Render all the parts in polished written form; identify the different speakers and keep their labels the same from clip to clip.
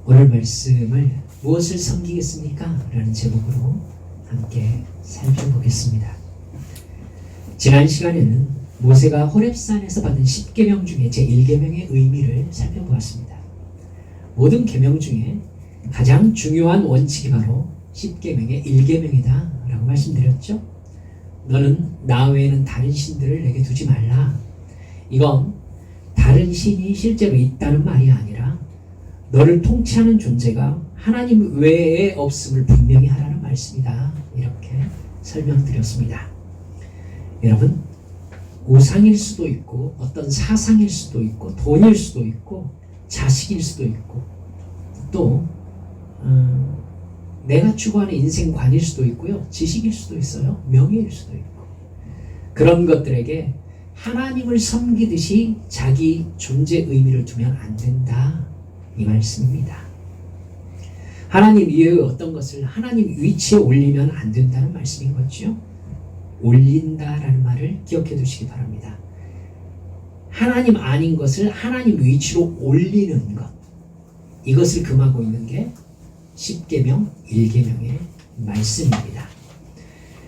Speaker 1: 오늘 말씀을 무엇을 섬기겠습니까? 라는 제목으로 함께 살펴보겠습니다. 지난 시간에는 모세가 호렙산에서 받은 10계명 중에 제1계명의 의미를 살펴보았습니다. 모든 계명 중에 가장 중요한 원칙이 바로 10계명의 1계명이다 라고 말씀드렸죠. 너는 나 외에는 다른 신들을 내게 두지 말라. 이건 다른 신이 실제로 있다는 말이 아니라 너를 통치하는 존재가 하나님 외에 없음을 분명히 하라는 말씀이다. 이렇게 설명드렸습니다. 여러분, 우상일 수도 있고 어떤 사상일 수도 있고 돈일 수도 있고 자식일 수도 있고 또 내가 추구하는 인생관일 수도 있고요. 지식일 수도 있어요. 명예일 수도 있고 그런 것들에게 하나님을 섬기듯이 자기 존재 의미를 두면 안 된다. 이 말씀입니다. 하나님 이외의 어떤 것을 하나님 위치에 올리면 안 된다는 말씀인 거죠. 올린다라는 말을 기억해 두시기 바랍니다. 하나님 아닌 것을 하나님 위치로 올리는 것, 이것을 금하고 있는 게 10계명, 1계명의 말씀입니다.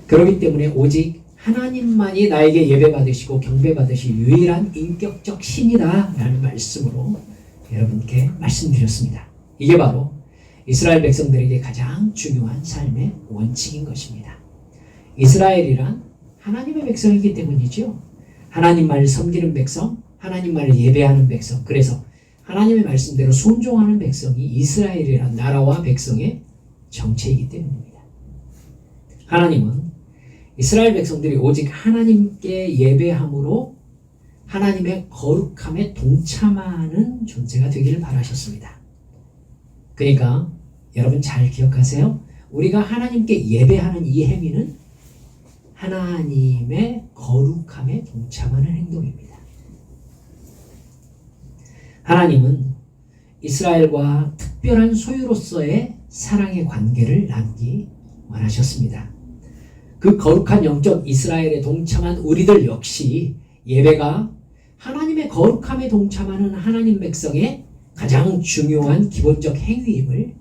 Speaker 1: 그렇기 때문에 오직 하나님만이 나에게 예배받으시고 경배받으실 유일한 인격적 신이다 라는 말씀으로 여러분께 말씀드렸습니다. 이게 바로 이스라엘 백성들에게 가장 중요한 삶의 원칙인 것입니다. 이스라엘이란 하나님의 백성이기 때문이죠. 하나님만을 섬기는 백성, 하나님만을 예배하는 백성, 그래서 하나님의 말씀대로 순종하는 백성이 이스라엘이란 나라와 백성의 정체이기 때문입니다. 하나님은 이스라엘 백성들이 오직 하나님께 예배함으로 하나님의 거룩함에 동참하는 존재가 되기를 바라셨습니다. 그러니까 여러분 잘 기억하세요. 우리가 하나님께 예배하는 이 행위는 하나님의 거룩함에 동참하는 행동입니다. 하나님은 이스라엘과 특별한 소유로서의 사랑의 관계를 남기 원하셨습니다. 그 거룩한 영적 이스라엘에 동참한 우리들 역시 예배가 하나님의 거룩함에 동참하는 하나님 백성의 가장 중요한 기본적 행위임을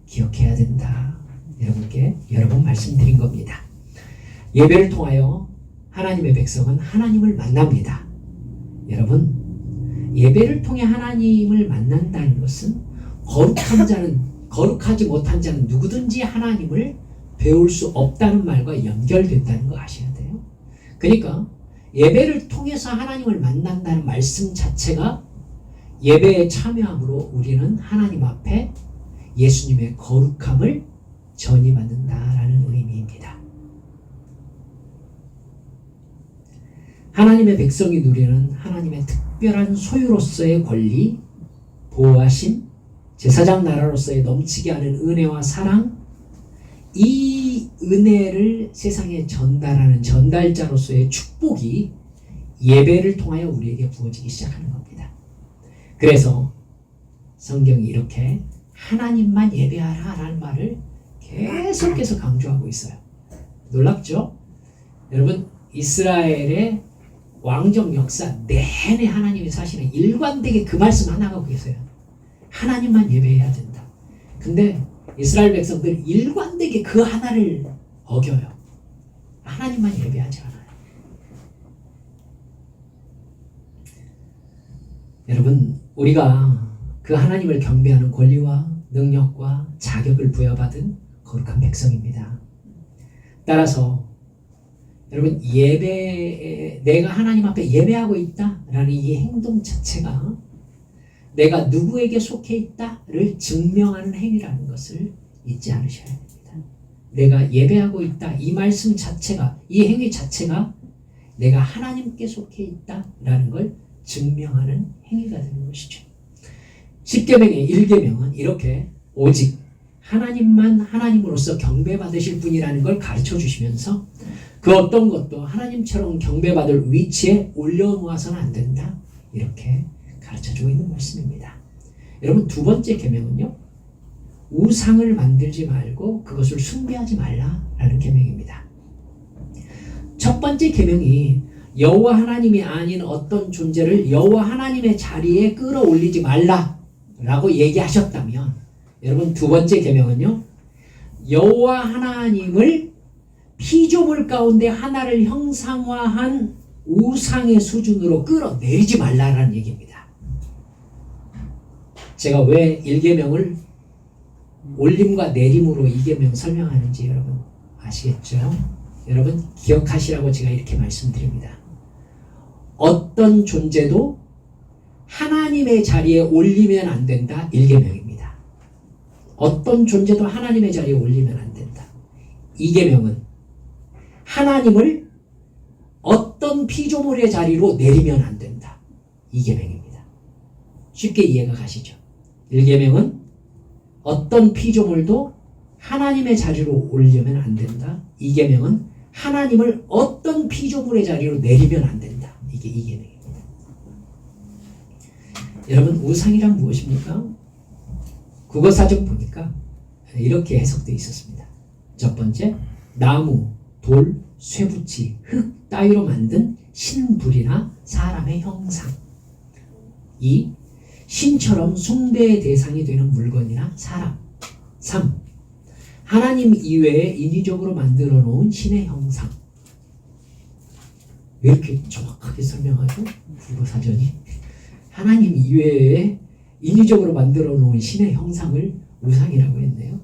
Speaker 1: 기억해야 된다. 여러분께 여러 번 말씀드린 겁니다. 예배를 통하여 하나님의 백성은 하나님을 만납니다. 여러분, 예배를 통해 하나님을 만난다는 것은 거룩하지 못한 자는 누구든지 하나님을 배울 수 없다는 말과 연결된다는 거 아셔야 돼요. 그러니까 예배를 통해서 하나님을 만난다는 말씀 자체가 예배에 참여함으로 우리는 하나님 앞에 예수님의 거룩함을 전이받는다라는 의미입니다. 하나님의 백성이 누리는 하나님의 특별한 소유로서의 권리, 보호하심, 제사장 나라로서의 넘치게 하는 은혜와 사랑, 이 은혜를 세상에 전달하는 전달자로서의 축복이 예배를 통하여 우리에게 부어지기 시작하는 겁니다. 그래서 성경이 이렇게 하나님만 예배하라 라는 말을 계속해서 강조하고 있어요. 놀랍죠? 여러분, 이스라엘의 왕정 역사 내내 하나님이 사실은 일관되게 그 말씀 하나 하고 계세요. 하나님만 예배해야 된다. 근데 이스라엘 백성들 일관되게 그 하나를 어겨요. 하나님만 예배하지 않아요. 여러분, 우리가 그 하나님을 경배하는 권리와 능력과 자격을 부여받은 거룩한 백성입니다. 따라서 여러분, 내가 하나님 앞에 예배하고 있다라는 이 행동 자체가 내가 누구에게 속해 있다를 증명하는 행위라는 것을 잊지 않으셔야 됩니다. 내가 예배하고 있다, 이 말씀 자체가, 이 행위 자체가 내가 하나님께 속해 있다라는 걸 증명하는 행위가 되는 것이죠. 10계명의 1계명은 이렇게 오직 하나님만 하나님으로서 경배받으실 분이라는 걸 가르쳐 주시면서 그 어떤 것도 하나님처럼 경배받을 위치에 올려놓아서는 안 된다. 이렇게 가르쳐주고 있는 말씀입니다. 여러분, 두 번째 계명은요, 우상을 만들지 말고 그것을 숭배하지 말라라는 계명입니다. 첫 번째 계명이 여호와 하나님이 아닌 어떤 존재를 여호와 하나님의 자리에 끌어올리지 말라라고 얘기하셨다면 여러분 두 번째 계명은요. 여호와 하나님을 피조물 가운데 하나를 형상화한 우상의 수준으로 끌어내리지 말라라는 얘기입니다. 제가 왜 1계명을 올림과 내림으로 2계명 설명하는지 여러분 아시겠죠? 여러분 기억하시라고 제가 이렇게 말씀드립니다. 어떤 존재도 하나님의 자리에 올리면 안 된다. 1계명입니다. 어떤 존재도 하나님의 자리에 올리면 안 된다. 2계명은 하나님을 어떤 피조물의 자리로 내리면 안 된다. 2계명입니다. 쉽게 이해가 가시죠? 1계명은 어떤 피조물도 하나님의 자리로 올리면 안 된다. 2계명은 하나님을 어떤 피조물의 자리로 내리면 안 된다. 이게 2계명입니다. 여러분 우상이란 무엇입니까? 국어사전 보니까 이렇게 해석되어 있었습니다. 첫 번째, 나무, 돌, 쇠붙이, 흙 따위로 만든 신불이나 사람의 형상. 2. 신처럼 숭배의 대상이 되는 물건이나 사람. 3. 하나님 이외에 인위적으로 만들어 놓은 신의 형상. 왜 이렇게 정확하게 설명하죠? 국어사전이. 하나님 이외에 인위적으로 만들어 놓은 신의 형상을 우상이라고 했네요.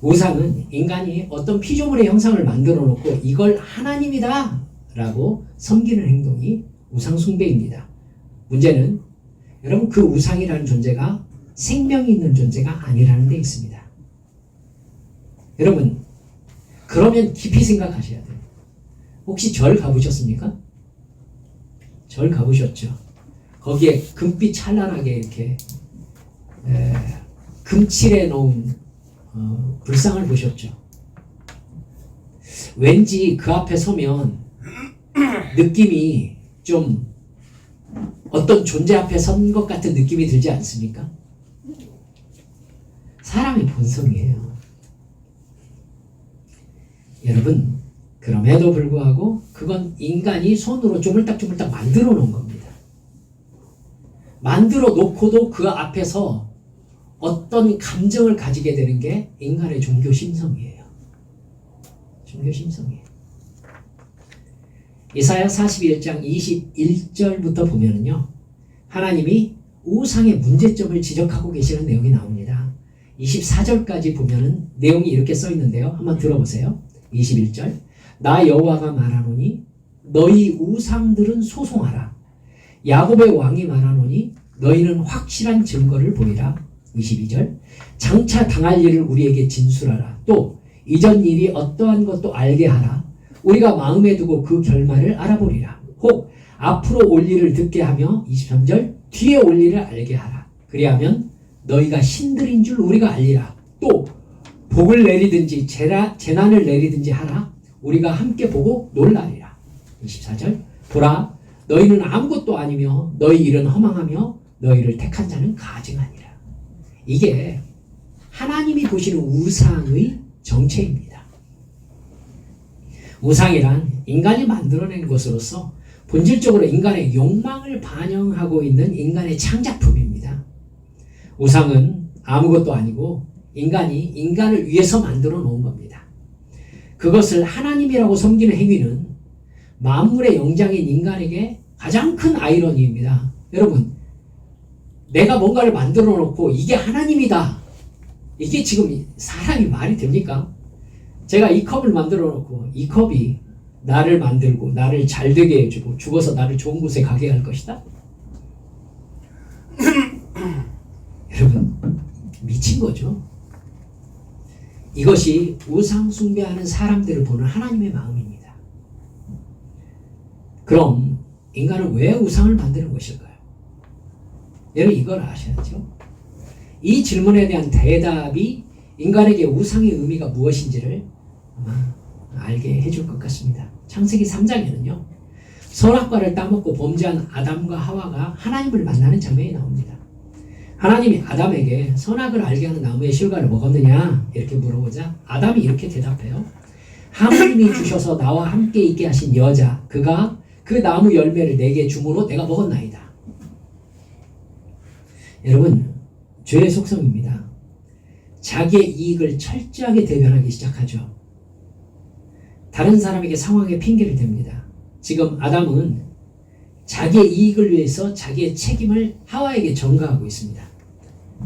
Speaker 1: 우상은 인간이 어떤 피조물의 형상을 만들어 놓고 이걸 하나님이다 라고 섬기는 행동이 우상 숭배입니다. 문제는 여러분 그 우상이라는 존재가 생명이 있는 존재가 아니라는 데 있습니다. 여러분 그러면 깊이 생각하셔야 돼요. 혹시 절 가보셨습니까? 절 가보셨죠? 거기에 금빛 찬란하게 이렇게 금칠해 놓은 불상을 보셨죠? 왠지 그 앞에 서면 느낌이 좀 어떤 존재 앞에 선 것 같은 느낌이 들지 않습니까? 사람의 본성이에요. 여러분 그럼에도 불구하고 그건 인간이 손으로 조물딱조물딱 만들어 놓은 겁니다. 만들어 놓고도 그 앞에서 어떤 감정을 가지게 되는 게 인간의 종교 심성이에요. 종교 심성이에요. 이사야 41장 21절부터 보면은요. 하나님이 우상의 문제점을 지적하고 계시는 내용이 나옵니다. 24절까지 보면은 내용이 이렇게 써 있는데요. 한번 들어보세요. 21절. 나 여호와가 말하노니 너희 우상들은 소송하라. 야곱의 왕이 말하노니 너희는 확실한 증거를 보이라. 22절. 장차 당할 일을 우리에게 진술하라. 또 이전 일이 어떠한 것도 알게 하라. 우리가 마음에 두고 그 결말을 알아보리라. 혹 앞으로 올 일을 듣게 하며 23절. 뒤에 올 일을 알게 하라. 그리하면 너희가 신들인 줄 우리가 알리라. 또 복을 내리든지 재난을 내리든지 하라. 우리가 함께 보고 놀라리라. 24절. 보라 너희는 아무것도 아니며 너희 일은 허망하며 너희를 택한 자는 가증하니라. 이게 하나님이 보시는 우상의 정체입니다. 우상이란 인간이 만들어낸 것으로서 본질적으로 인간의 욕망을 반영하고 있는 인간의 창작품입니다. 우상은 아무것도 아니고 인간이 인간을 위해서 만들어 놓은 겁니다. 그것을 하나님이라고 섬기는 행위는 만물의 영장인 인간에게 가장 큰 아이러니입니다. 여러분 내가 뭔가를 만들어 놓고 이게 하나님이다. 이게 지금 사람이 말이 됩니까? 제가 이 컵을 만들어 놓고 이 컵이 나를 만들고 나를 잘 되게 해주고 죽어서 나를 좋은 곳에 가게 할 것이다? 여러분 미친 거죠. 이것이 우상 숭배하는 사람들을 보는 하나님의 마음입니다. 그럼 인간은 왜 우상을 만드는 것일까요? 여러분 이걸 아셔야죠. 이 질문에 대한 대답이 인간에게 우상의 의미가 무엇인지를 아마 알게 해줄 것 같습니다. 창세기 3장에는요. 선악과를 따먹고 범죄한 아담과 하와가 하나님을 만나는 장면이 나옵니다. 하나님이 아담에게 선악을 알게 하는 나무의 실과를 먹었느냐 이렇게 물어보자 아담이 이렇게 대답해요. 하나님이 주셔서 나와 함께 있게 하신 여자 그가 그 나무 열매를 내게 주므로 내가 먹었나이다. 여러분 죄의 속성입니다. 자기의 이익을 철저하게 대변하기 시작하죠. 다른 사람에게 상황에 핑계를 댑니다. 지금 아담은 자기의 이익을 위해서 자기의 책임을 하와에게 전가하고 있습니다.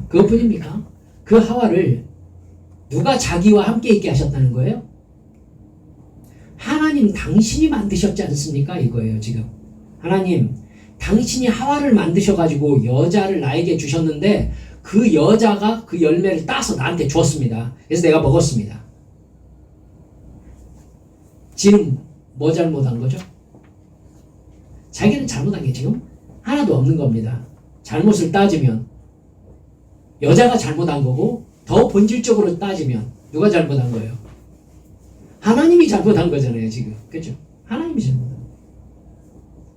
Speaker 1: 그것뿐입니까? 그 하와를 누가 자기와 함께 있게 하셨다는 거예요? 하나님 당신이 만드셨지 않습니까? 이거예요. 지금 하나님 당신이 하와를 만드셔가지고 여자를 나에게 주셨는데 그 여자가 그 열매를 따서 나한테 주었습니다. 그래서 내가 먹었습니다. 지는 뭐 잘못한 거죠? 자기는 잘못한 게 지금 하나도 없는 겁니다. 잘못을 따지면 여자가 잘못한 거고 더 본질적으로 따지면 누가 잘못한 거예요? 하나님이 잘못한 거잖아요. 지금 그렇죠? 하나님이 잘못한 거예요.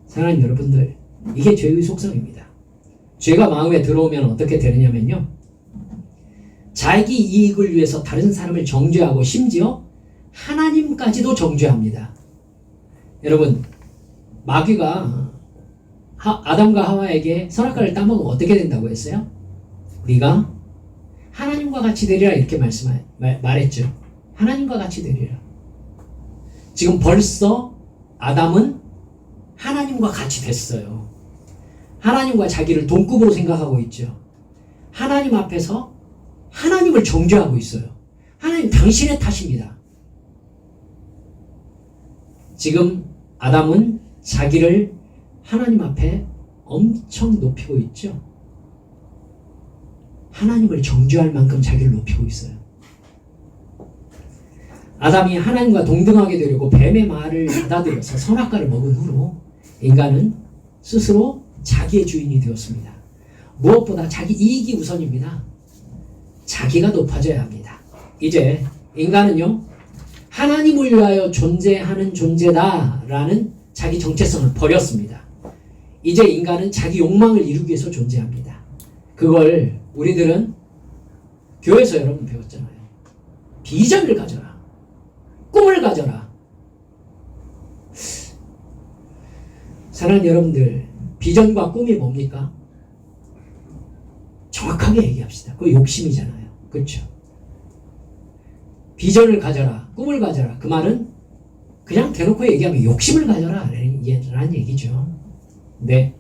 Speaker 1: 사랑하는 여러분들, 이게 죄의 속성입니다. 죄가 마음에 들어오면 어떻게 되느냐면요, 자기 이익을 위해서 다른 사람을 정죄하고 심지어 하나님까지도 정죄합니다. 여러분, 마귀가 아담과 하와에게 선악과를 따먹으면 어떻게 된다고 했어요? 우리가 하나님과 같이 되리라 이렇게 말했죠. 하나님과 같이 되리라. 지금 벌써 아담은 하나님과 같이 됐어요. 하나님과 자기를 동급으로 생각하고 있죠. 하나님 앞에서 하나님을 정죄하고 있어요. 하나님 당신의 탓입니다. 지금 아담은 자기를 하나님 앞에 엄청 높이고 있죠. 하나님을 정죄할 만큼 자기를 높이고 있어요. 아담이 하나님과 동등하게 되려고 뱀의 말을 받아들여서 선악과를 먹은 후로 인간은 스스로 자기의 주인이 되었습니다. 무엇보다 자기 이익이 우선입니다. 자기가 높아져야 합니다. 이제 인간은요, 하나님을 위하여 존재하는 존재다라는 자기 정체성을 버렸습니다. 이제 인간은 자기 욕망을 이루기 위해서 존재합니다. 그걸 우리들은 교회에서 여러분 배웠잖아요. 비전을 가져라. 꿈을 가져라. 사랑하는 여러분들, 비전과 꿈이 뭡니까? 정확하게 얘기합시다. 그거 욕심이잖아요. 그렇죠? 비전을 가져라. 꿈을 가져라. 그 말은 그냥 대놓고 얘기하면 욕심을 가져라 라는 얘기죠. 네,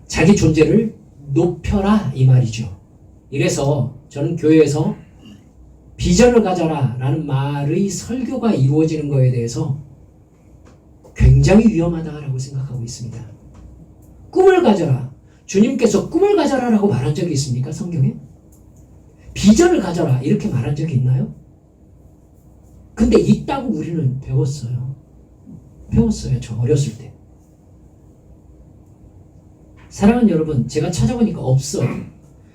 Speaker 1: 자기 존재를 높여라 이 말이죠. 이래서 저는 교회에서 비전을 가져라 라는 말의 설교가 이루어지는 것에 대해서 굉장히 위험하다고 생각하고 있습니다. 꿈을 가져라. 주님께서 꿈을 가져라 라고 말한 적이 있습니까? 성경에? 비전을 가져라 이렇게 말한 적이 있나요? 근데 있다고 우리는 배웠어요. 저 어렸을 때. 사랑하는 여러분, 제가 찾아보니까 없어요.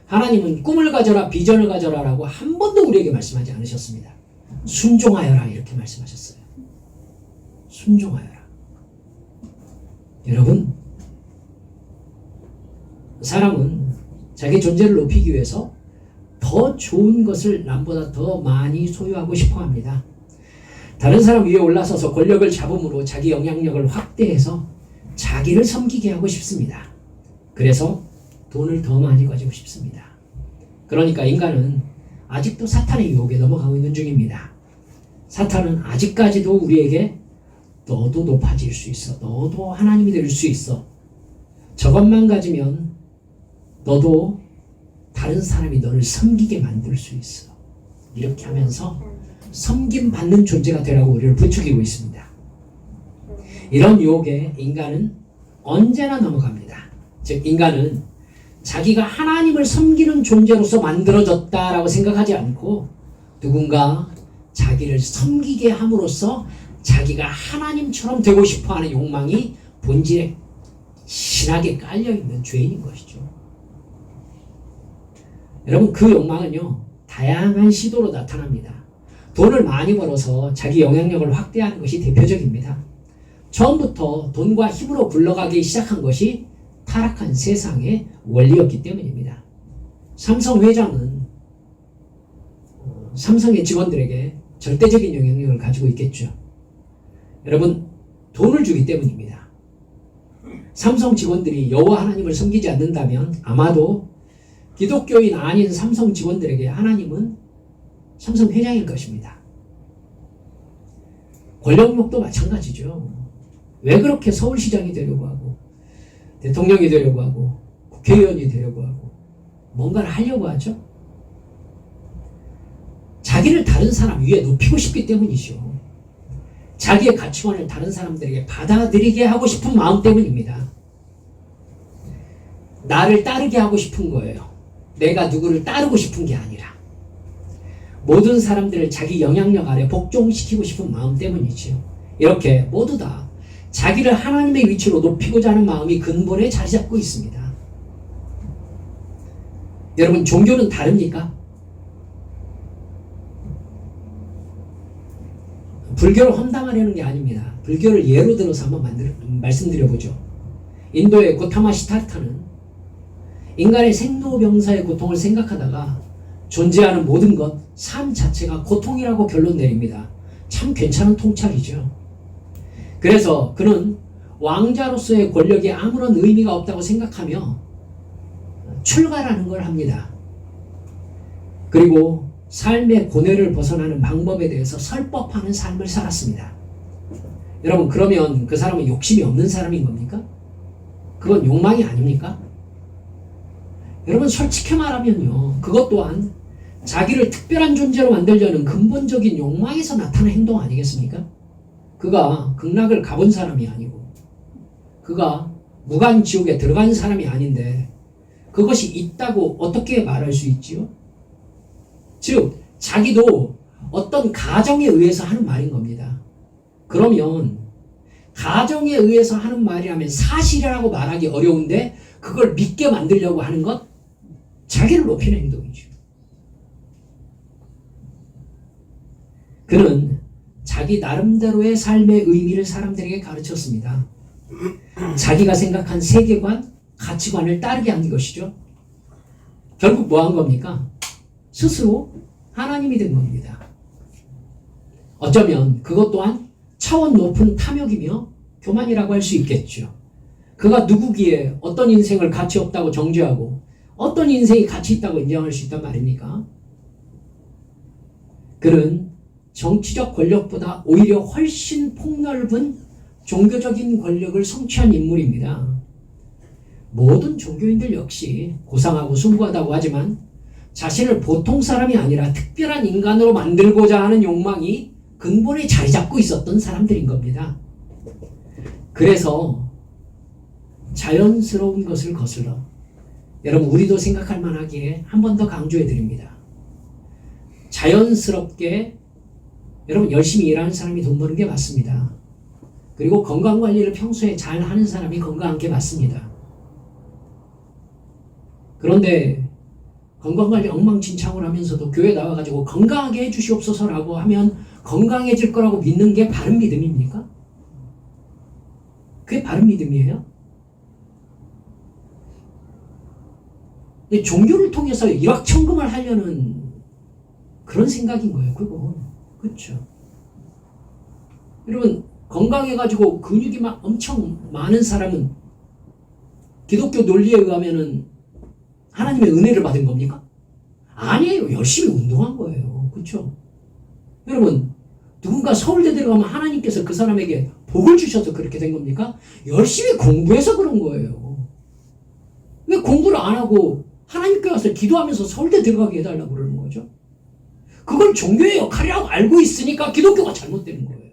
Speaker 1: 하나님은 꿈을 가져라, 비전을 가져라 라고 한 번도 우리에게 말씀하지 않으셨습니다. 순종하여라 이렇게 말씀하셨어요. 순종하여라. 여러분, 사람은 자기 존재를 높이기 위해서 더 좋은 것을 남보다 더 많이 소유하고 싶어 합니다. 다른 사람 위에 올라서서 권력을 잡음으로 자기 영향력을 확대해서 자기를 섬기게 하고 싶습니다. 그래서 돈을 더 많이 가지고 싶습니다. 그러니까 인간은 아직도 사탄의 유혹에 넘어가고 있는 중입니다. 사탄은 아직까지도 우리에게 너도 높아질 수 있어. 너도 하나님이 될 수 있어. 저것만 가지면 너도 다른 사람이 너를 섬기게 만들 수 있어. 이렇게 하면서 섬김받는 존재가 되라고 우리를 부추기고 있습니다. 이런 유혹에 인간은 언제나 넘어갑니다. 즉 인간은 자기가 하나님을 섬기는 존재로서 만들어졌다라고 생각하지 않고 누군가 자기를 섬기게 함으로써 자기가 하나님처럼 되고 싶어하는 욕망이 본질에 신하게 깔려있는 죄인인 것이죠. 여러분, 그 욕망은요 다양한 시도로 나타납니다. 돈을 많이 벌어서 자기 영향력을 확대하는 것이 대표적입니다. 처음부터 돈과 힘으로 굴러가기 시작한 것이 타락한 세상의 원리였기 때문입니다. 삼성 회장은 삼성의 직원들에게 절대적인 영향력을 가지고 있겠죠. 여러분, 돈을 주기 때문입니다. 삼성 직원들이 여호와 하나님을 섬기지 않는다면 아마도 기독교인 아닌 삼성 직원들에게 하나님은 삼성 회장일 것입니다. 권력욕도 마찬가지죠. 왜 그렇게 서울시장이 되려고 하고 대통령이 되려고 하고 국회의원이 되려고 하고 뭔가를 하려고 하죠? 자기를 다른 사람 위에 높이고 싶기 때문이죠. 자기의 가치관을 다른 사람들에게 받아들이게 하고 싶은 마음 때문입니다. 나를 따르게 하고 싶은 거예요. 내가 누구를 따르고 싶은 게 아니라 모든 사람들을 자기 영향력 아래 복종시키고 싶은 마음 때문이지요. 이렇게 모두 다 자기를 하나님의 위치로 높이고자 하는 마음이 근본에 자리 잡고 있습니다. 여러분, 종교는 다릅니까? 불교를 험담하려는 게 아닙니다. 불교를 예로 들어서 한번 말씀드려보죠. 인도의 고타마 시타르타는 인간의 생로병사의 고통을 생각하다가 존재하는 모든 것, 삶 자체가 고통이라고 결론 내립니다. 참 괜찮은 통찰이죠. 그래서 그는 왕자로서의 권력이 아무런 의미가 없다고 생각하며 출가라는 걸 합니다. 그리고 삶의 고뇌를 벗어나는 방법에 대해서 설법하는 삶을 살았습니다. 여러분, 그러면 그 사람은 욕심이 없는 사람인 겁니까? 그건 욕망이 아닙니까? 여러분, 솔직히 말하면요, 그것 또한 자기를 특별한 존재로 만들려는 근본적인 욕망에서 나타나는 행동 아니겠습니까? 그가 극락을 가본 사람이 아니고 그가 무간지옥에 들어간 사람이 아닌데 그것이 있다고 어떻게 말할 수 있지요? 즉, 자기도 어떤 가정에 의해서 하는 말인 겁니다. 그러면 가정에 의해서 하는 말이라면 사실이라고 말하기 어려운데 그걸 믿게 만들려고 하는 것, 자기를 높이는 행동이죠. 그는 자기 나름대로의 삶의 의미를 사람들에게 가르쳤습니다. 자기가 생각한 세계관, 가치관을 따르게 한 것이죠. 결국 뭐 한 겁니까? 스스로 하나님이 된 겁니다. 어쩌면 그것 또한 차원 높은 탐욕이며 교만이라고 할 수 있겠죠. 그가 누구기에 어떤 인생을 가치 없다고 정죄하고 어떤 인생이 가치 있다고 인정할 수 있단 말입니까? 그는 정치적 권력보다 오히려 훨씬 폭넓은 종교적인 권력을 성취한 인물입니다. 모든 종교인들 역시 고상하고 숭고하다고 하지만 자신을 보통 사람이 아니라 특별한 인간으로 만들고자 하는 욕망이 근본에 자리 잡고 있었던 사람들인 겁니다. 그래서 자연스러운 것을 거슬러 여러분, 우리도 생각할 만하기에 한 번 더 강조해 드립니다. 자연스럽게 여러분, 열심히 일하는 사람이 돈 버는 게 맞습니다. 그리고 건강관리를 평소에 잘 하는 사람이 건강한 게 맞습니다. 그런데 건강관리 엉망진창을 하면서도 교회 나와가지고 건강하게 해주시옵소서라고 하면 건강해질 거라고 믿는 게 바른 믿음입니까? 그게 바른 믿음이에요? 근데 종교를 통해서 일확천금을 하려는 그런 생각인 거예요, 그거. 그렇죠. 여러분, 건강해가지고 근육이 막 엄청 많은 사람은 기독교 논리에 의하면은 하나님의 은혜를 받은 겁니까? 아니에요. 열심히 운동한 거예요. 그렇죠? 여러분, 누군가 서울대 들어가면 하나님께서 그 사람에게 복을 주셔서 그렇게 된 겁니까? 열심히 공부해서 그런 거예요. 왜 공부를 안 하고 하나님께 와서 기도하면서 서울대 들어가게 해달라고 그러는 거죠? 그걸 종교의 역할이라고 알고 있으니까 기독교가 잘못되는 거예요.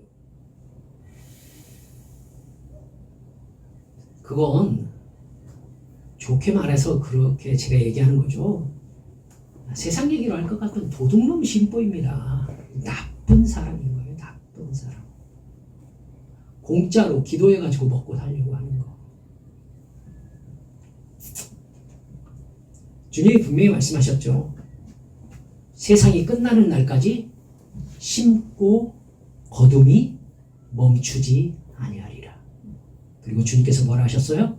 Speaker 1: 그건 좋게 말해서 그렇게 제가 얘기하는 거죠. 세상 얘기로 할 것 같은 도둑놈 심보입니다. 나쁜 사람인 거예요. 나쁜 사람. 공짜로 기도해가지고 먹고 살려고 하는 거. 주님이 분명히 말씀하셨죠. 세상이 끝나는 날까지 심고 거둠이 멈추지 아니하리라. 그리고 주님께서 뭐라 하셨어요?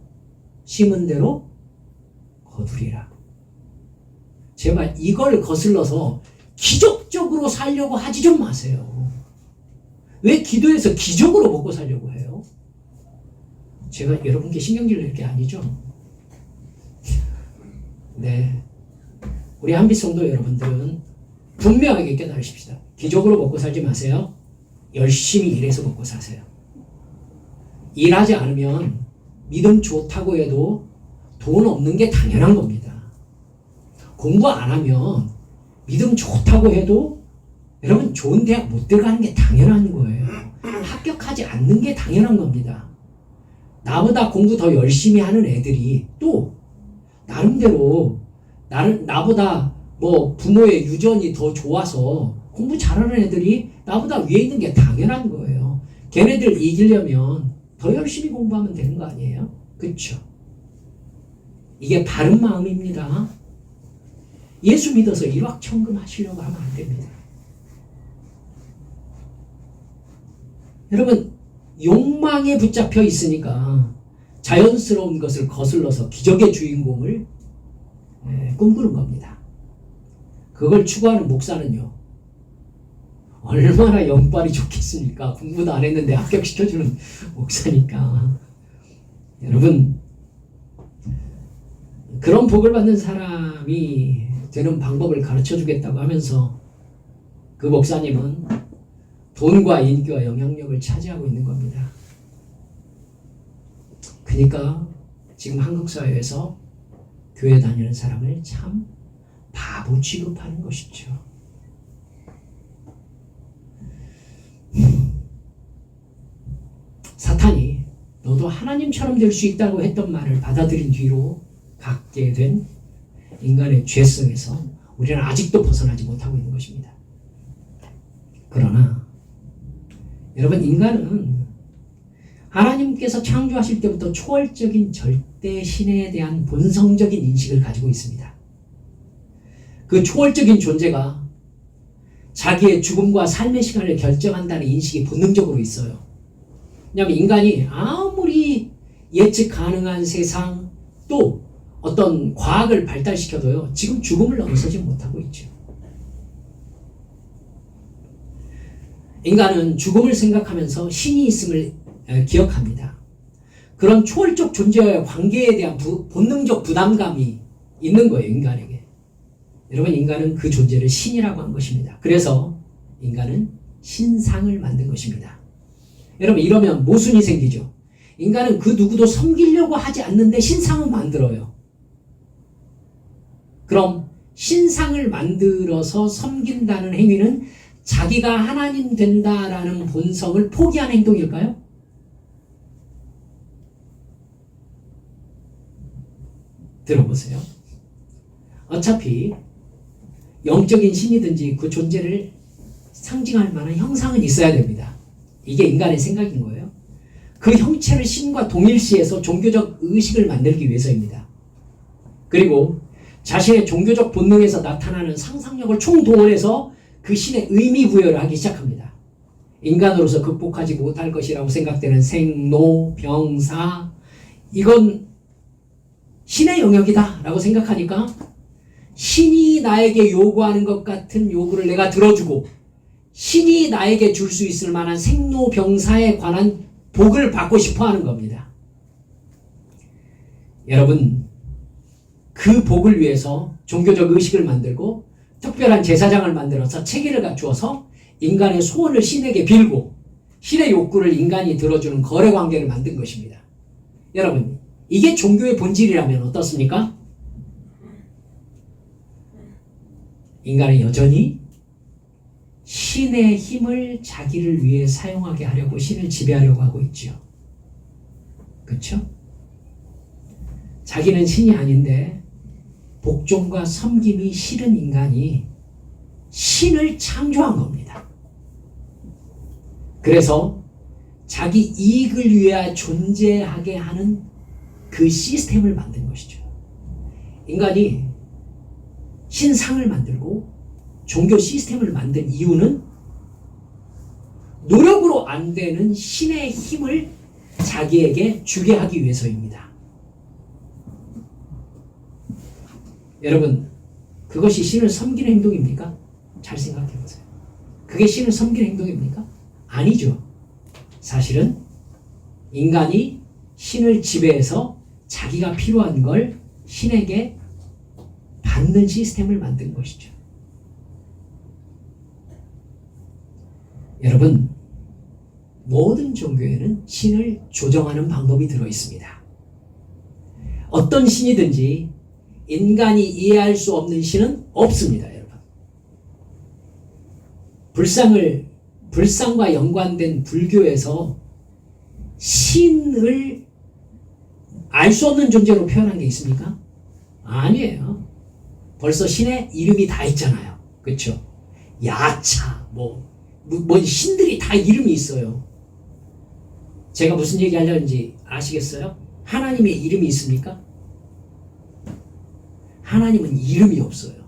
Speaker 1: 심은 대로 거두리라. 제발 이걸 거슬러서 기적적으로 살려고 하지 좀 마세요. 왜 기도해서 기적으로 먹고 살려고 해요? 제가 여러분께 신경질 낼 게 아니죠. 네. 우리 한빛성도 여러분들은 분명하게 깨달으십시다. 기적으로 먹고 살지 마세요. 열심히 일해서 먹고 사세요. 일하지 않으면 믿음 좋다고 해도 돈 없는 게 당연한 겁니다. 공부 안 하면 믿음 좋다고 해도 여러분 좋은 대학 못 들어가는 게 당연한 거예요. 합격하지 않는 게 당연한 겁니다. 나보다 공부 더 열심히 하는 애들이 또 나름대로 나보다 뭐 부모의 유전이 더 좋아서 공부 잘하는 애들이 나보다 위에 있는 게 당연한 거예요. 걔네들 이기려면 더 열심히 공부하면 되는 거 아니에요? 그렇죠? 이게 바른 마음입니다. 예수 믿어서 일확천금 하시려고 하면 안 됩니다. 여러분, 욕망에 붙잡혀 있으니까 자연스러운 것을 거슬러서 기적의 주인공을 꿈꾸는 겁니다. 그걸 추구하는 목사는요, 얼마나 영빨이 좋겠습니까? 공부도 안 했는데 합격시켜주는 목사니까. 여러분, 그런 복을 받는 사람이 되는 방법을 가르쳐주겠다고 하면서 그 목사님은 돈과 인기와 영향력을 차지하고 있는 겁니다. 그러니까 지금 한국 사회에서 교회 다니는 사람을 참 바보 취급하는 것이죠. 사탄이 너도 하나님처럼 될 수 있다고 했던 말을 받아들인 뒤로 갖게 된 인간의 죄성에서 우리는 아직도 벗어나지 못하고 있는 것입니다. 그러나 여러분, 인간은 하나님께서 창조하실 때부터 초월적인 절대 신에 대한 본성적인 인식을 가지고 있습니다. 그 초월적인 존재가 자기의 죽음과 삶의 시간을 결정한다는 인식이 본능적으로 있어요. 왜냐하면 인간이 아무리 예측 가능한 세상 또 어떤 과학을 발달시켜도요, 지금 죽음을 넘어서지 못하고 있죠. 인간은 죽음을 생각하면서 신이 있음을 기억합니다. 그런 초월적 존재와의 관계에 대한 본능적 부담감이 있는 거예요, 인간에게. 여러분, 인간은 그 존재를 신이라고 한 것입니다. 그래서 인간은 신상을 만든 것입니다. 여러분, 이러면 모순이 생기죠. 인간은 그 누구도 섬기려고 하지 않는데 신상을 만들어요. 그럼 신상을 만들어서 섬긴다는 행위는 자기가 하나님 된다라는 본성을 포기한 행동일까요? 들어보세요. 어차피 영적인 신이든지 그 존재를 상징할 만한 형상은 있어야 됩니다. 이게 인간의 생각인 거예요. 그 형체를 신과 동일시해서 종교적 의식을 만들기 위해서입니다. 그리고 자신의 종교적 본능에서 나타나는 상상력을 총동원해서 그 신의 의미 부여를 하기 시작합니다. 인간으로서 극복하지 못할 것이라고 생각되는 생로병사, 이건 신의 영역이다 라고 생각하니까 신이 나에게 요구하는 것 같은 요구를 내가 들어주고 신이 나에게 줄 수 있을 만한 생로병사에 관한 복을 받고 싶어 하는 겁니다. 여러분, 그 복을 위해서 종교적 의식을 만들고 특별한 제사장을 만들어서 체계를 갖추어서 인간의 소원을 신에게 빌고 신의 욕구를 인간이 들어주는 거래 관계를 만든 것입니다. 여러분, 이게 종교의 본질이라면 어떻습니까? 인간은 여전히 신의 힘을 자기를 위해 사용하게 하려고 신을 지배하려고 하고 있죠. 그렇죠? 자기는 신이 아닌데 복종과 섬김이 싫은 인간이 신을 창조한 겁니다. 그래서 자기 이익을 위해 존재하게 하는 그 시스템을 만든 것이죠. 인간이 신상을 만들고 종교 시스템을 만든 이유는 노력으로 안 되는 신의 힘을 자기에게 주게 하기 위해서입니다. 여러분, 그것이 신을 섬기는 행동입니까? 잘 생각해 보세요. 그게 신을 섬기는 행동입니까? 아니죠. 사실은 인간이 신을 지배해서 자기가 필요한 걸 신에게 받는 시스템을 만든 것이죠. 여러분, 모든 종교에는 신을 조정하는 방법이 들어있습니다. 어떤 신이든지 인간이 이해할 수 없는 신은 없습니다, 여러분. 불상과 연관된 불교에서 신을 알 수 없는 존재로 표현한 게 있습니까? 아니에요. 벌써 신의 이름이 다 있잖아요. 그렇죠? 야차, 뭐 신들이 다 이름이 있어요. 제가 무슨 얘기 하려는지 아시겠어요? 하나님의 이름이 있습니까? 하나님은 이름이 없어요.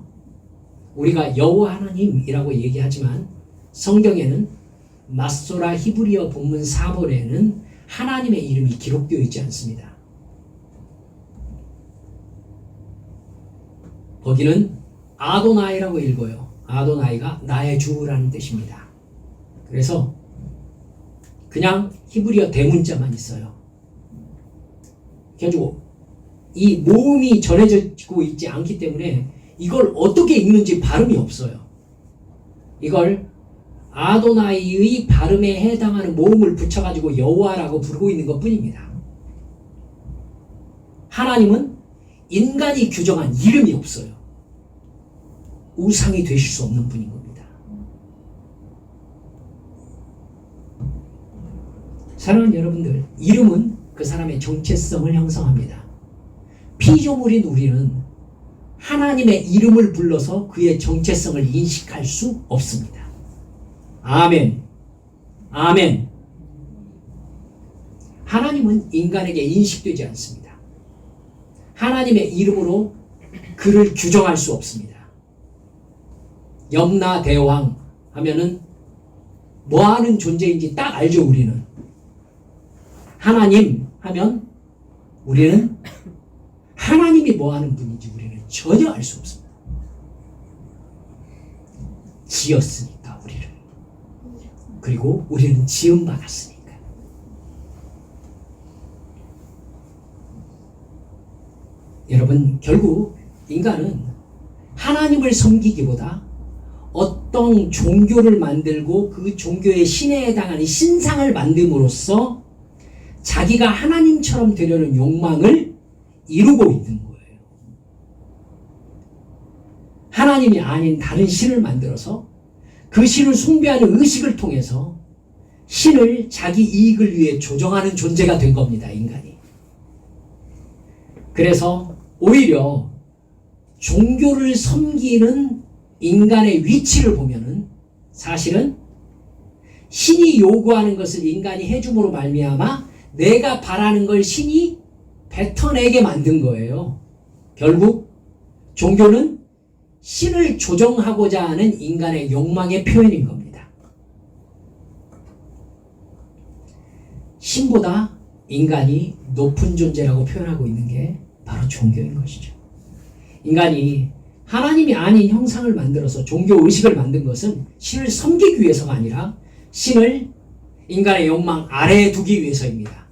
Speaker 1: 우리가 여호와 하나님이라고 얘기하지만 성경에는 마소라 히브리어 본문 4번에는 하나님의 이름이 기록되어 있지 않습니다. 거기는 아도나이라고 읽어요. 아도나이가 나의 주라는 뜻입니다. 그래서 그냥 히브리어 대문자만 있어요. 그래가지고 이 모음이 전해지고 있지 않기 때문에 이걸 어떻게 읽는지 발음이 없어요. 이걸 아도나이의 발음에 해당하는 모음을 붙여가지고 여호와라고 부르고 있는 것 뿐입니다. 하나님은 인간이 규정한 이름이 없어요. 우상이 되실 수 없는 분인 겁니다. 사랑하는 여러분들, 이름은 그 사람의 정체성을 형성합니다. 피조물인 우리는 하나님의 이름을 불러서 그의 정체성을 인식할 수 없습니다. 아멘. 아멘. 하나님은 인간에게 인식되지 않습니다. 하나님의 이름으로 그를 규정할 수 없습니다. 염라대왕 하면은 뭐 하는 존재인지 딱 알죠, 우리는. 하나님 하면 우리는 하나님이 뭐 하는 분인지 우리는 전혀 알 수 없습니다. 지었으니까 우리를. 그리고 우리는 지음 받았으니까. 여러분, 결국 인간은 하나님을 섬기기보다 어떤 종교를 만들고 그 종교의 신에 해당하는 신상을 만듦으로써 자기가 하나님처럼 되려는 욕망을 이루고 있는 거예요. 하나님이 아닌 다른 신을 만들어서 그 신을 숭배하는 의식을 통해서 신을 자기 이익을 위해 조정하는 존재가 된 겁니다, 인간이. 그래서 오히려 종교를 섬기는 인간의 위치를 보면은 사실은 신이 요구하는 것을 인간이 해줌으로 말미암아 내가 바라는 걸 신이 뱉어내게 만든 거예요. 결국 종교는 신을 조정하고자 하는 인간의 욕망의 표현인 겁니다. 신보다 인간이 높은 존재라고 표현하고 있는 게 바로 종교인 것이죠. 인간이 하나님이 아닌 형상을 만들어서 종교 의식을 만든 것은 신을 섬기기 위해서가 아니라 신을 인간의 욕망 아래에 두기 위해서입니다.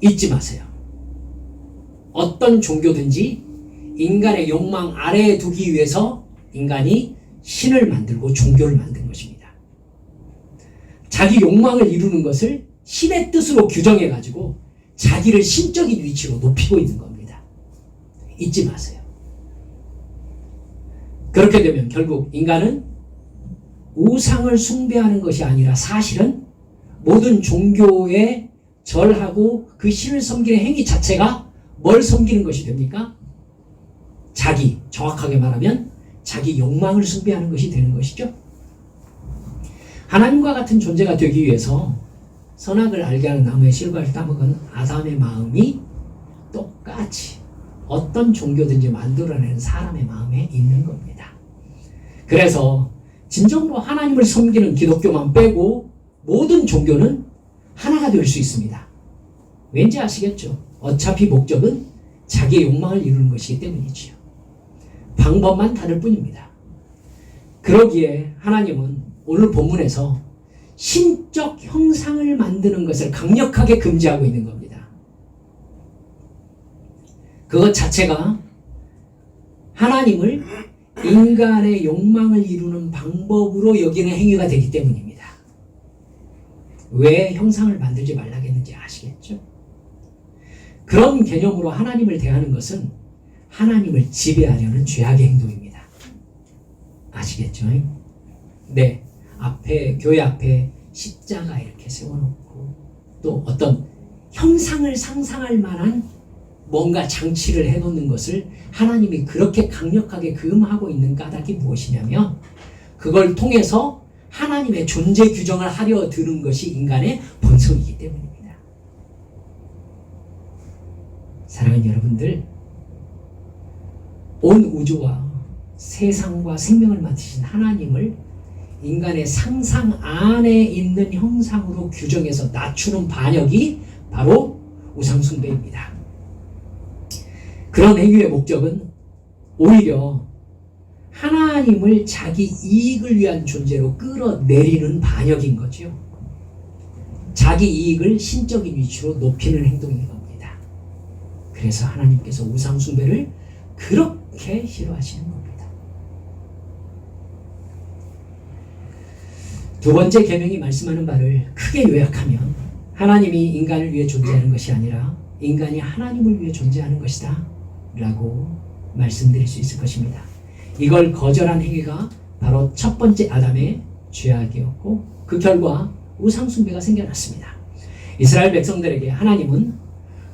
Speaker 1: 잊지 마세요. 어떤 종교든지 인간의 욕망 아래에 두기 위해서 인간이 신을 만들고 종교를 만든 것입니다. 자기 욕망을 이루는 것을 신의 뜻으로 규정해가지고 자기를 신적인 위치로 높이고 있는 겁니다. 잊지 마세요. 그렇게 되면 결국 인간은 우상을 숭배하는 것이 아니라 사실은 모든 종교에 절하고 그 신을 섬기는 행위 자체가 뭘 섬기는 것이 됩니까? 정확하게 말하면 자기 욕망을 숭배하는 것이 되는 것이죠. 하나님과 같은 존재가 되기 위해서 선악을 알게 하는 나무의 실과를 따먹은 아담의 마음이 똑같이 어떤 종교든지 만들어내는 사람의 마음에 있는 겁니다. 그래서 진정으로 하나님을 섬기는 기독교만 빼고 모든 종교는 하나가 될 수 있습니다. 왠지 아시겠죠? 어차피 목적은 자기의 욕망을 이루는 것이기 때문이지요. 방법만 다를 뿐입니다. 그러기에 하나님은 오늘 본문에서 신적 형상을 만드는 것을 강력하게 금지하고 있는 겁니다. 그것 자체가 하나님을 인간의 욕망을 이루는 방법으로 여기는 행위가 되기 때문입니다. 왜 형상을 만들지 말라겠는지 아시겠죠? 그런 개념으로 하나님을 대하는 것은 하나님을 지배하려는 죄악의 행동입니다. 아시겠죠? 네, 교회 앞에 십자가 이렇게 세워놓고 또 어떤 형상을 상상할 만한 뭔가 장치를 해놓는 것을 하나님이 그렇게 강력하게 금하고 있는 까닭이 무엇이냐면 그걸 통해서 하나님의 존재 규정을 하려 드는 것이 인간의 본성이기 때문입니다. 사랑하는 여러분들, 온 우주와 세상과 생명을 만드신 하나님을 인간의 상상 안에 있는 형상으로 규정해서 낮추는 반역이 바로 우상숭배입니다. 그런 행위의 목적은 오히려 하나님을 자기 이익을 위한 존재로 끌어내리는 반역인 거죠. 자기 이익을 신적인 위치로 높이는 행동인 겁니다. 그래서 하나님께서 우상숭배를 그렇게 싫어하시는 겁니다. 두 번째 계명이 말씀하는 바를 크게 요약하면 하나님이 인간을 위해 존재하는 것이 아니라 인간이 하나님을 위해 존재하는 것이다 라고 말씀드릴 수 있을 것입니다. 이걸 거절한 행위가 바로 첫 번째 아담의 죄악이었고 그 결과 우상숭배가 생겨났습니다. 이스라엘 백성들에게 하나님은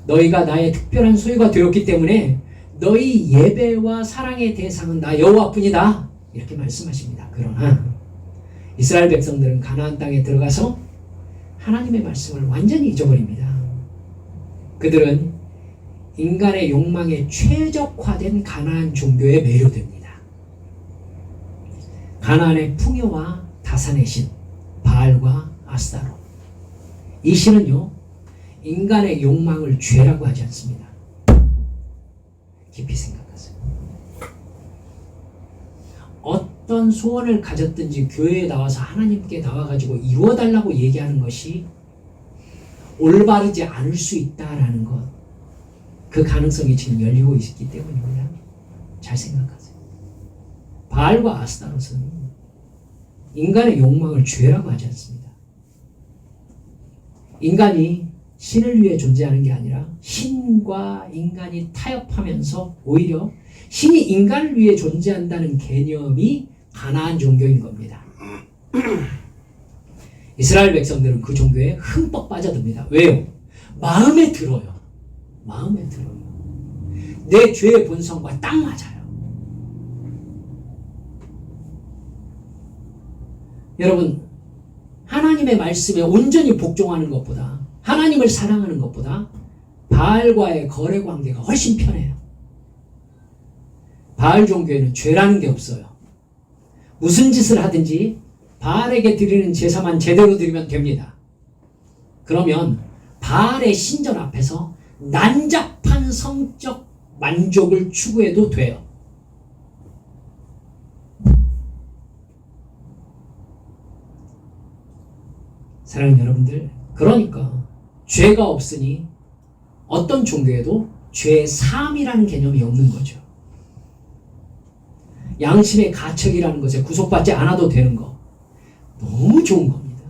Speaker 1: 너희가 나의 특별한 소유가 되었기 때문에 너희 예배와 사랑의 대상은 나 여호와뿐이다 이렇게 말씀하십니다. 그러나 이스라엘 백성들은 가나안 땅에 들어가서 하나님의 말씀을 완전히 잊어버립니다. 그들은 인간의 욕망에 최적화된 가나안 종교에 매료됩니다. 가나안의 풍요와 다산의 신 바알과 아스타롯, 이 신은요 인간의 욕망을 죄라고 하지 않습니다. 깊이 생각하세요. 어떤 소원을 가졌든지 교회에 나와서 하나님께 나와가지고 이루어달라고 얘기하는 것이 올바르지 않을 수 있다라는 것, 그 가능성이 지금 열리고 있기 때문입니다. 잘 생각하세요. 바알과 아스타롯은 인간의 욕망을 죄라고 하지 않습니다. 인간이 신을 위해 존재하는 게 아니라 신과 인간이 타협하면서 오히려 신이 인간을 위해 존재한다는 개념이 가나안 종교인 겁니다. 이스라엘 백성들은 그 종교에 흠뻑 빠져듭니다. 왜요? 마음에 들어요. 마음에 들어요. 내 죄의 본성과 딱 맞아요. 여러분, 하나님의 말씀에 온전히 복종하는 것보다, 하나님을 사랑하는 것보다 바알과의 거래 관계가 훨씬 편해요. 바알 종교에는 죄라는 게 없어요. 무슨 짓을 하든지 바알에게 드리는 제사만 제대로 드리면 됩니다. 그러면 바알의 신전 앞에서 난잡한 성적 만족을 추구해도 돼요. 사랑하는 여러분들, 그러니까 죄가 없으니 어떤 종교에도 죄의 사함이라는 개념이 없는 거죠. 양심의 가책이라는 것에 구속받지 않아도 되는 거 너무 좋은 겁니다.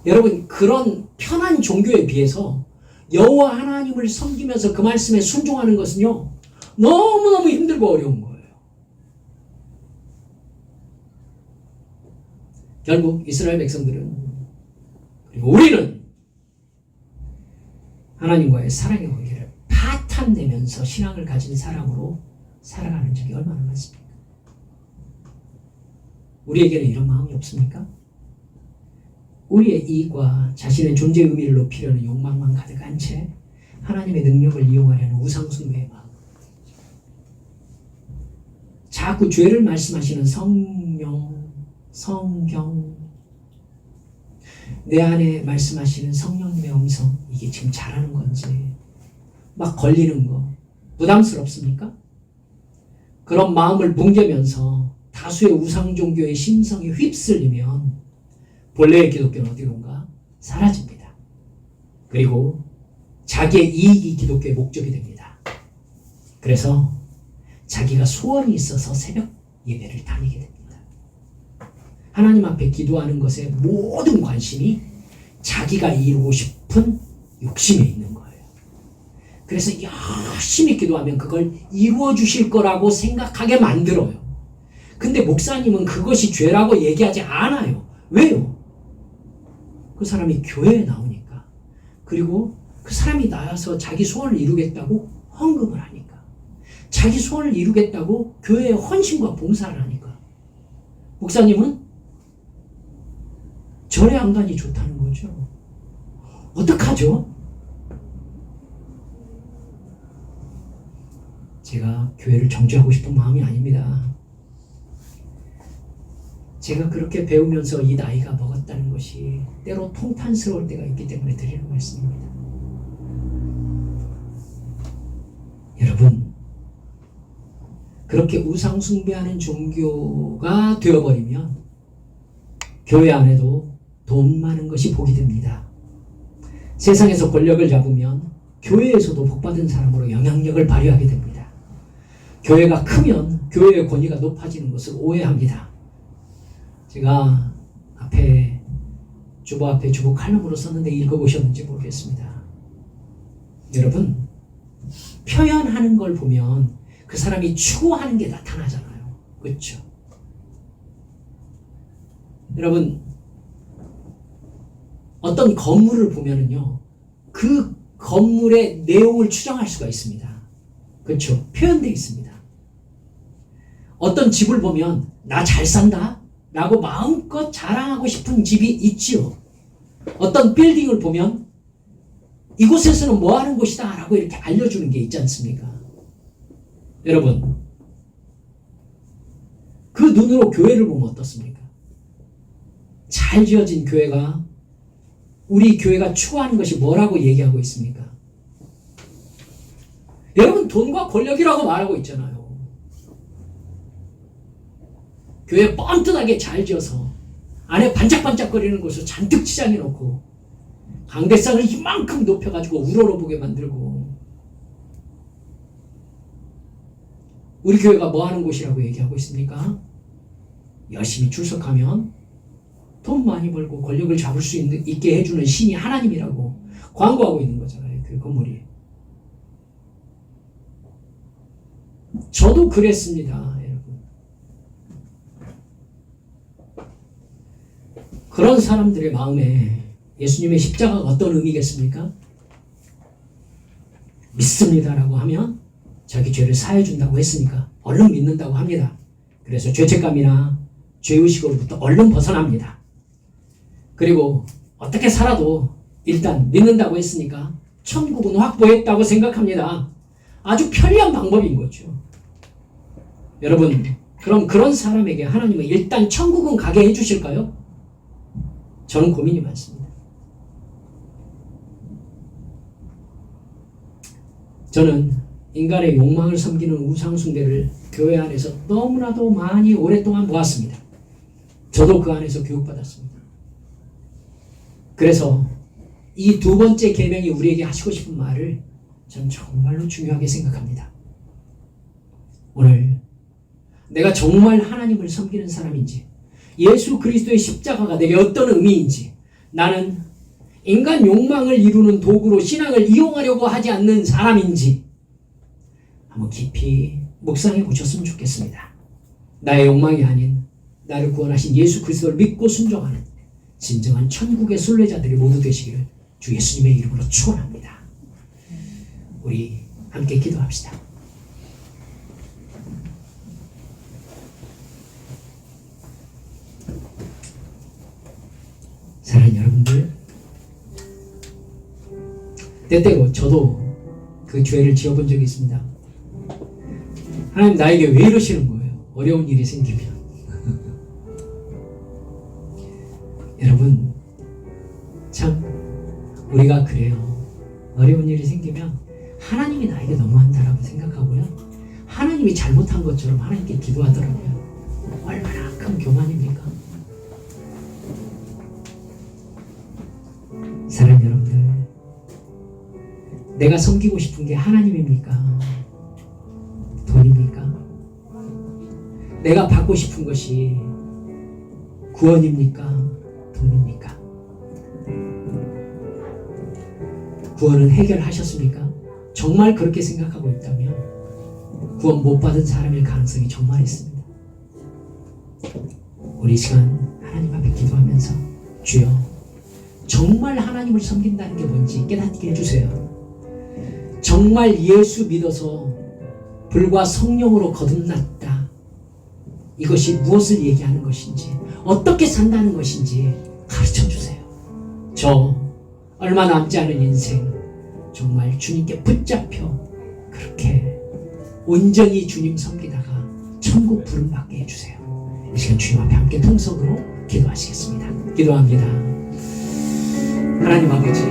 Speaker 1: 여러분, 그런 편한 종교에 비해서 여호와 하나님을 섬기면서 그 말씀에 순종하는 것은요 너무너무 힘들고 어려운 거예요. 결국 이스라엘 백성들은, 그리고 우리는 하나님과의 사랑의 관계를 파탄내면서 신앙을 가진 사람으로 살아가는 적이 얼마나 많습니까? 우리에게는 이런 마음이 없습니까? 우리의 이익과 자신의 존재 의미를 높이려는 욕망만 가득한 채 하나님의 능력을 이용하려는 우상숭배의 마음, 자꾸 죄를 말씀하시는 성령, 성경, 내 안에 말씀하시는 성령님의 음성, 이게 지금 잘하는 건지 막 걸리는 거 부담스럽습니까? 그런 마음을 뭉개면서 다수의 우상종교의 심성이 휩쓸리면 본래의 기독교는 어디론가 사라집니다. 그리고 자기의 이익이 기독교의 목적이 됩니다. 그래서 자기가 소원이 있어서 새벽 예배를 다니게 됩니다. 하나님 앞에 기도하는 것에 모든 관심이 자기가 이루고 싶은 욕심에 있는 거예요. 그래서 열심히 기도하면 그걸 이루어 주실 거라고 생각하게 만들어요. 근데 목사님은 그것이 죄라고 얘기하지 않아요. 왜요? 그 사람이 교회에 나오니까. 그리고 그 사람이 나와서 자기 소원을 이루겠다고 헌금을 하니까. 자기 소원을 이루겠다고 교회에 헌신과 봉사를 하니까. 목사님은 절에 안 가니 좋다는 거죠. 어떡하죠? 제가 교회를 정죄하고 싶은 마음이 아닙니다. 제가 그렇게 배우면서 이 나이가 먹었다는 것이 때로 통탄스러울 때가 있기 때문에 드리는 말씀입니다. 여러분, 그렇게 우상 숭배하는 종교가 되어버리면 교회 안에도 돈 많은 것이 복이 됩니다. 세상에서 권력을 잡으면 교회에서도 복받은 사람으로 영향력을 발휘하게 됩니다. 교회가 크면 교회의 권위가 높아지는 것을 오해합니다. 제가 주보 앞에 주보 칼럼으로 썼는데 읽어보셨는지 모르겠습니다. 여러분, 표현하는 걸 보면 그 사람이 추구하는 게 나타나잖아요. 그렇죠? 여러분, 어떤 건물을 보면은요, 그 건물의 내용을 추정할 수가 있습니다. 그렇죠? 표현되어 있습니다. 어떤 집을 보면 나 잘 산다 라고 마음껏 자랑하고 싶은 집이 있지요. 어떤 빌딩을 보면 이곳에서는 뭐 하는 곳이다 라고 이렇게 알려주는 게 있지 않습니까? 여러분, 그 눈으로 교회를 보면 어떻습니까? 잘 지어진 교회가, 우리 교회가 추구하는 것이 뭐라고 얘기하고 있습니까? 여러분, 돈과 권력이라고 말하고 있잖아요. 교회 뻔뻔하게 잘 지어서 안에 반짝반짝거리는 곳을 잔뜩 치장해 놓고 강대상을 이만큼 높여가지고 우러러보게 만들고, 우리 교회가 뭐 하는 곳이라고 얘기하고 있습니까? 열심히 출석하면 돈 많이 벌고 권력을 잡을 수 있게 해주는 신이 하나님이라고 광고하고 있는 거잖아요. 그 건물이. 저도 그랬습니다, 여러분. 그런 사람들의 마음에 예수님의 십자가가 어떤 의미겠습니까? 믿습니다라고 하면 자기 죄를 사해 준다고 했으니까 얼른 믿는다고 합니다. 그래서 죄책감이나 죄의식으로부터 얼른 벗어납니다. 그리고 어떻게 살아도 일단 믿는다고 했으니까 천국은 확보했다고 생각합니다. 아주 편리한 방법인 거죠. 여러분, 그럼 그런 사람에게 하나님은 일단 천국은 가게 해주실까요? 저는 고민이 많습니다. 저는 인간의 욕망을 섬기는 우상숭배를 교회 안에서 너무나도 많이 오랫동안 보았습니다. 저도 그 안에서 교육받았습니다. 그래서 이 두 번째 계명이 우리에게 하시고 싶은 말을 저는 정말로 중요하게 생각합니다. 오늘 내가 정말 하나님을 섬기는 사람인지, 예수 그리스도의 십자가가 내게 어떤 의미인지, 나는 인간 욕망을 이루는 도구로 신앙을 이용하려고 하지 않는 사람인지 한번 깊이 묵상해 보셨으면 좋겠습니다. 나의 욕망이 아닌 나를 구원하신 예수 그리스도를 믿고 순종하는 진정한 천국의 순례자들이 모두 되시기를 주 예수님의 이름으로 축원합니다. 우리 함께 기도합시다. 사랑하는 여러분들, 때때로 저도 그 죄를 지어본 적이 있습니다. 하나님 나에게 왜 이러시는 거예요? 어려운 일이 생기면. 여러분, 참 우리가 그래요. 어려운 일이 생기면 하나님이 나에게 너무한다라고 생각하고요, 하나님이 잘못한 것처럼 하나님께 기도하더라고요. 얼마나 큰 교만입니까? 사랑하는 여러분들, 내가 섬기고 싶은 게 하나님입니까? 내가 받고 싶은 것이 구원입니까? 돈입니까? 구원은 해결하셨습니까? 정말 그렇게 생각하고 있다면 구원 못 받은 사람일 가능성이 정말 있습니다. 우리 이 시간 하나님 앞에 기도하면서 주여 정말 하나님을 섬긴다는 게 뭔지 깨닫게 해주세요. 정말 예수 믿어서 불과 성령으로 거듭났다. 이것이 무엇을 얘기하는 것인지, 어떻게 산다는 것인지 가르쳐 주세요. 저 얼마 남지 않은 인생 정말 주님께 붙잡혀 그렇게 온전히 주님 섬기다가 천국 부름받게 해주세요. 이 시간 주님 앞에 함께 통성으로 기도하시겠습니다. 기도합니다. 하나님 아버지,